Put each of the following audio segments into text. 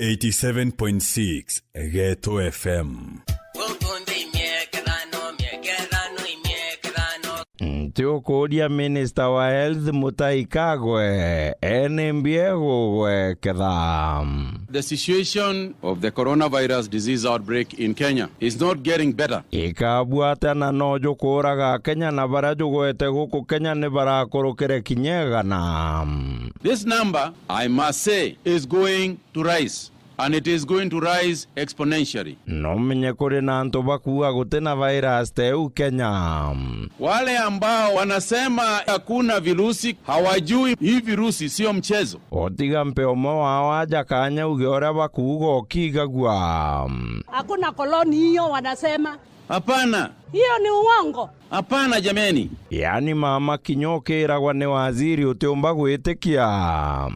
87.6 Ghetto FM. Tio Kodia Minister wa Health Mutahi Kagwe NMBwe kedam. The situation of the coronavirus disease outbreak in Kenya is not getting better. Ikabuata na nojo koraga Kenya na barajo goete guku Kenya ne barakorokere kinyega na. This number, I must say, is going to rise. And it is going to rise exponentially. No menye kore na antoba kuwa gutena virus teu Kenya. Wale ambao wanasema hakuna virusi hawajui hii virusi sio mchezo. Otiga mpeomo hawaja kanya ugeora bakugo kigagwa. Hakuna koloni hiyo wanasema. Hapana. Hiyo ni uongo. Hapana jameni. Yani mama kinyokera wane waziri uteomba gwitikia.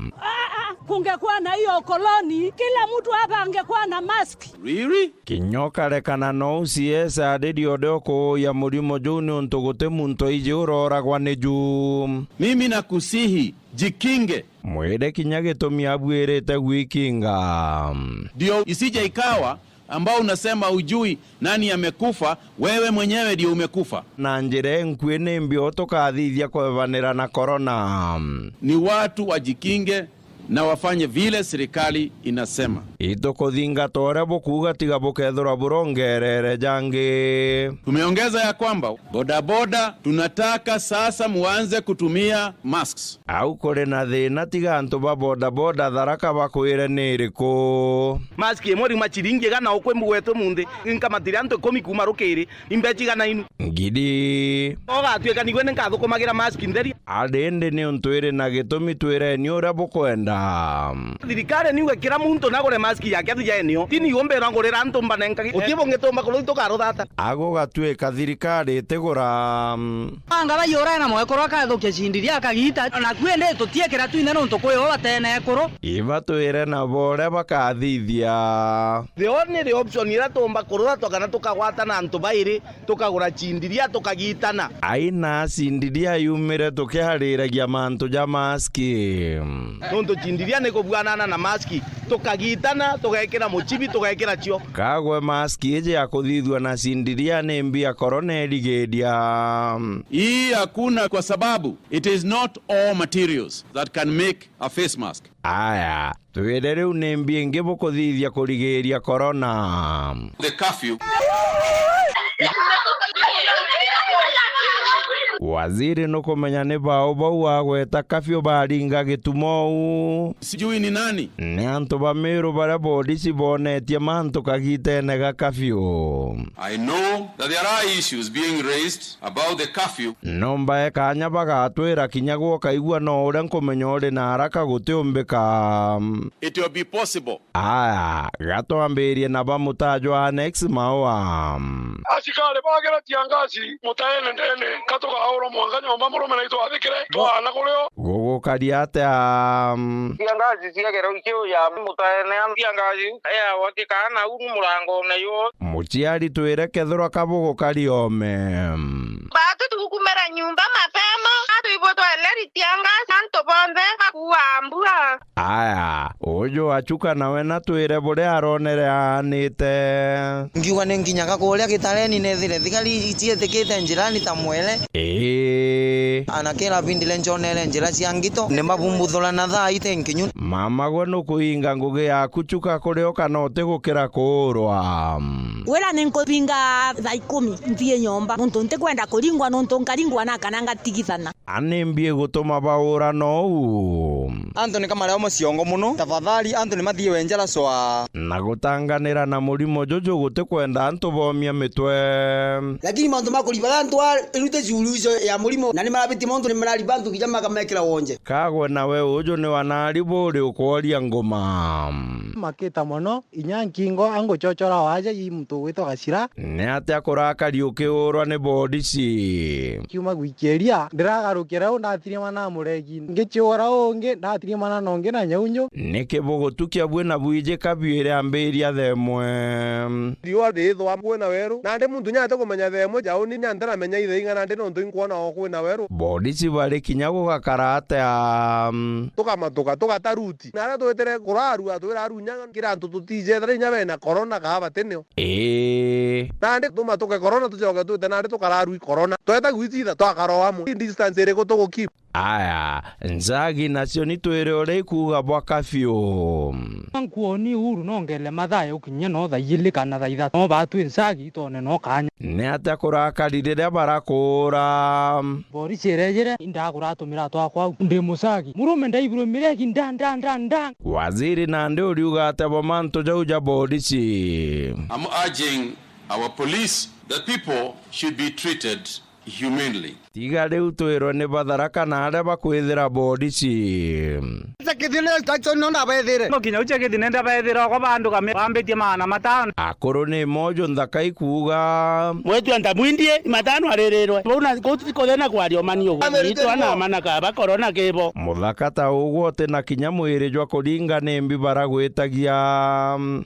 Kungekuwa na hiyo koloni, kila mtu hapa angekuwa na mask. Really? Kinyoka rekana no usiesa dedi odoko ya murimo juni untogote munto iji urora gwane juu. Mimi nakusihi, jikinge. Mwede kinyage tomi abuerete wikinga. Dio isije ikawa ambao unasema ujui nani amekufa, wewe mwenyewe ndio umekufa. Na njire nkwene mbioto kathithia kwa vanera na corona. Ni watu wajikinge na wafanye vile serikali inasema. Itoko dhinga tore bokuga tiga bokethora burongerere jange. Tumeongeza ya kwamba bodaboda tunataka sasa muanze kutumia masks. Au kore na thina tiga anto ba bodaboda tharaka bakwire niriko. Mask emori machiringe gana okwe mugweto munde inka matirianto komi kumarukiri imbechi gana inu. Ngidi. Oga tueka nigwene nkatho komagira mask nderi. Adende ni ontwire na gitomi twire ni ora bokwenda. Dirikare niwe kira muntu nagore mask yake athijenio tini ombe rangorera antomba nenka utibongetomba kolito karo data ago gatwe kathirikari tegora anga bayora na mwekoro akathokia cindiria akagita na twende tutiekera twine no ntokoyo batene ekoro iba twire na bore bakathithia. The only option ira tomba korora tokana tukagwata na anto baire tukagura cindiria tukagitana aina cindiria yumire tukihariragia mantu ja maski nonto cindiria neko bwanana na maski tukagitana tugekera muchibi tugekera cio kagwe maski eje akuthithwa na cindiria ne mbia corona eligedia. Hii hakuna kwa sababu it is not all materials that can make a face mask. Aya twire riu ne mbia ngebo kuthithia kurigeria corona. The curfew. Waziri no kumenya ni bao bau agweta kafyo baringa gitumo. Sijui ni nani? Ne anto ba mero bara bodi si bonetie manto kagite nega kafyo. I know that there are issues being raised about the curfew. Nomba kanya baga atwira kinyagwo kaigua no ure nkumenyore na haraka guteumbika. It will be possible. Gato amberie na bamutajwa next mawa. Asikale bagera tiangazi mutaene ndene katoka auro mwanganya omamoro menaito athikire twana kulio gogo kariate tiangazi siagero ikio ya mutaene tiangazi ya watikana uru murango nayo muchiari twire kethura kabogo kariome batu tukumera nyumba mapema atuiboto eleri tiangazi anto bonde kuambua ojo achuka nawe na twire bore aronere anite ngiuga nenginyaga kuria gitareni nethire thigari itiethekete njirani ta mwele anakera bindile njonere njira cia ngito ne mabumbuthura na thaa itenkinyu mama gwe no kuinga ngugi yaku chuka kurio kana utigukira kurwa wera ninkobinga thaa 10 nthie nyomba nonto ntikwenda kuringwa nonto nkaringwa na kana ngatigithana animbie gutuma baura no Anthony kamara omuciongo muno tafadhali Anthony mathie wenjara swa na gutanganira na murimo jojo gute kwenda antu bomia mitwe lakini mantu makuriba antu irute juluizo ya murimo na ni marabiti montu ni marari bantu kijama kamekera wonje kagwe nawe ujo ni wanaribo uri ukworia ngoma makita mono inyankingo ango chochora waje yi mtu wito gashira ne ate akurakari ukiurwa ni bodisi kiuma gwikeria ndiragarukira undathiria mana muregi ngichora unge atiri mana nonge na nyaunyo neke bogotukia bwena bwije kabwire amberia themwe riwa rithwa bwena weru nande muntu nyate kumenya themwe jauni nyandara menya ithinga nande no ntuinkuona okwina weru bodisi bari kinya gugakarate tukamatuka tugataruti nara twetere kuraru atwiraru nyanga kirantu tutije thari nyabena corona kaba tenio nande tumatuke corona tujoke twite nande tukararu corona tweta gwithitha twakaroa mu distance ire kutuguki aya nzagi nacio nitwire ore kuga bwaka biu nkuoni uru nongele mathayo kinya no thaili kana thaitha no batwi nzagi tone no kanya ne ata kurakarire barakura bori cerejere indakuratumira twakwa ndi musagi murume ndaibiro mireki ndanda waziri nande uriuga ata bomanto jauja bodisi. I'm urging our police that people should be treated humanely. Tiga rĩu twĩrwo nĩ batharaka na arĩa bakwĩthĩra bodisi. Mukinya uche githine ndabaethira kwa bandu kambe maana matano. Akoro nĩ mojo nthaka ikuga. Mwetu anda mwindie matano arererwe. Bona kothena kwario manio. Itu ana manaka ba corona kebo. Muthaka ta ũguo tĩ na kinya mwĩrĩ jwa kũringa nĩ mbi baragwĩtagia.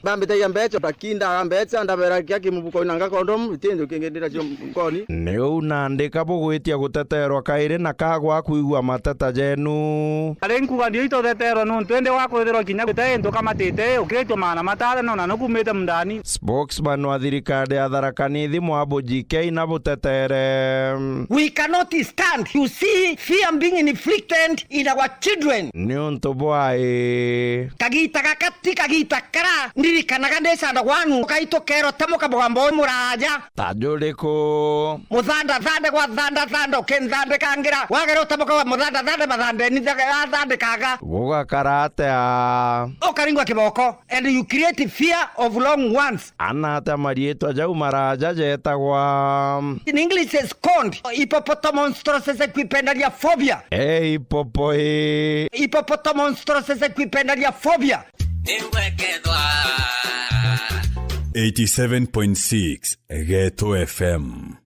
Bambĩtagia mbeca bakinda mbeca ndabera kia kimubuko inanga condom itindu kingendera cio mkoni. Nĩ ũnandĩka bũgwĩtia guteterwa kaire na kagwa kuigwa mateta jenu arenkuga ndio itoteterwa no twende wakwethirwa kinya gutendo kamatete ukretwa mana matara no na kumete mndani. Spokesman wa thirikari ya Tharaka Nithi Mwambo GK na butetere. We cannot stand to see fear being inflicted in our children. Ni unto bwae kagita kakati kagita kara ndirikanaga ndecanda gwanu kaito kero tamuka bwambo muraja tajuriko muthanda thande gwa thanda ukendande kangira wagero tamuka wa muthanda thande mathande ni thande kaga woga karate okaringwa kiboko and you create fear of long ones anata marieto jau maraja jetagwa in English is called hippopotamonstrous equipendalia phobia. Hippopotamonstrous equipendalia phobia. 87.6 Ghetto FM.